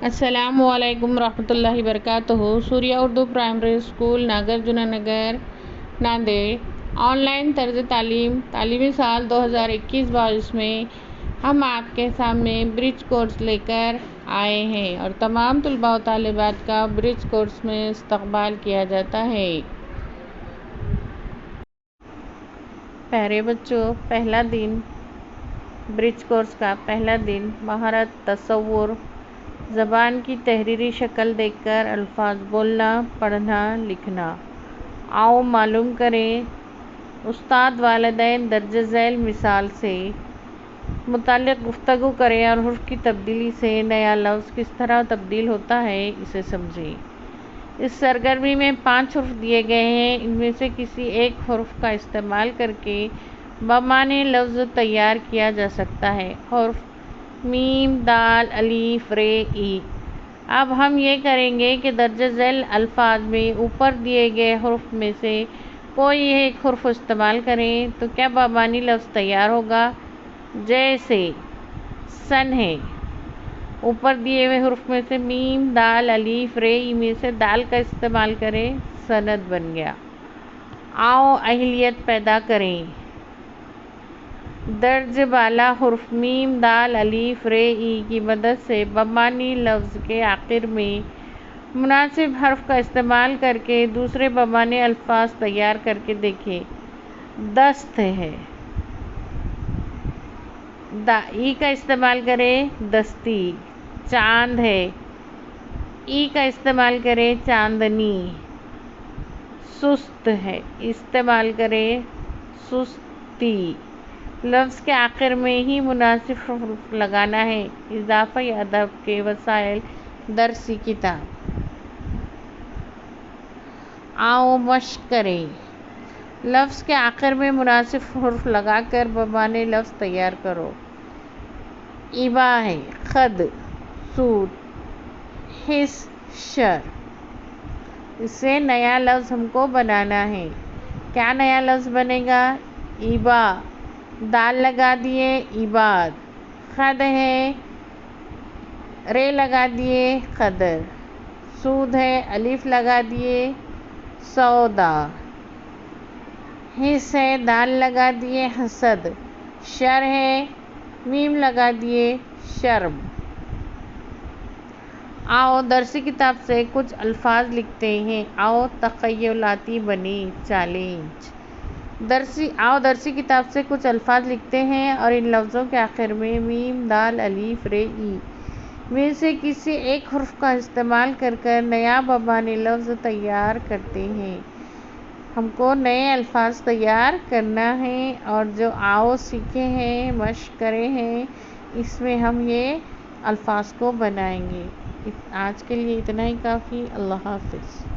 السلام علیکم ورحمۃ اللہ وبرکاتہ۔ Surya Urdu primary school Nagarjuna Nagar Nanded online طرز تعلیمی سال 2021-22 میں ہم آپ کے سامنے برج کورس لے کر آئے ہیں اور تمام طلباء و طالبات کا برج کورس میں استقبال کیا جاتا ہے۔ پیارے بچوں، پہلا دن برج کورس کا پہلا دن مہارت تصور، زبان کی تحریری شکل دیکھ کر الفاظ بولنا، پڑھنا، لکھنا۔ آؤ معلوم کریں، استاد والدین درج ذیل مثال سے متعلق گفتگو کریں اور حرف کی تبدیلی سے نیا لفظ کس طرح تبدیل ہوتا ہے اسے سمجھیں۔ اس سرگرمی میں 5 حرف دیے گئے ہیں، ان میں سے کسی ایک حرف کا استعمال کرکے بمعنی لفظ تیار کیا جا سکتا ہے۔ حرف م، د، ا، ر، ای۔ اب ہم یہ کریں گے کہ درج ذیل الفاظ میں اوپر دیے گئے حروف میں سے کوئی ایک حرف استعمال کریں تو کیا بمعنی لفظ تیار ہوگا۔ جیسے سن ہے، اوپر دیے ہوئے حروف میں سے م، د، ا، ر، ای میں سے دال کا استعمال کریں، سند بن گیا۔ آؤ اہلیت پیدا کریں، درج بالا حرف م، د، ا، ر، ای کی مدد سے بمعنی لفظ کے آخر میں مناسب حرف کا استعمال کرکے دوسرے بمعنی الفاظ تیار کرکے دیکھیں۔ دست ہے، ای کا استعمال کریں، دستی۔ چاند ہے، ای کا استعمال کریں، چاندنی۔ سست ہے، استعمال کریں، سستی۔ لفظ کے آخر میں ہی مناسب حرف لگانا ہے۔ اضافی ادب کے وسائل، درسی کتاب۔ آؤ مشق کریں، لفظ کے آخر میں مناسب حرف لگا کر بمعنی لفظ تیار کرو۔ ایبا ہے، خد، سود، حس، شر۔ اس سے نیا لفظ ہم کو بنانا ہے۔ کیا نیا لفظ بنے گا؟ ایبا، دال لگا دیے، عباد۔ خد ہے، ر لگا دیے، قدر۔ سود ہے، الف لگا دیے، سودا۔ حس ہے، دال لگا دیے، حسد۔ شر ہے، میم لگا دیے، شرم۔ آؤ درسی کتاب سے کچھ الفاظ لکھتے ہیں۔ آؤ تخیلاتی بنیں، چیلنج۔ درسی کتاب سے کچھ الفاظ لکھتے ہیں اور ان لفظوں کے آخر میں م، د، ا، ر، ای میں سے کسی ایک حرف کا استعمال کر نیا بمعنی لفظ تیار کرتے ہیں۔ ہم کو نئے الفاظ تیار کرنا ہے اور جو آؤ سیکھے ہیں، مشق کرے ہیں، اس میں ہم یہ الفاظ کو بنائیں گے۔ آج کے لیے اتنا ہی کافی۔ اللہ حافظ۔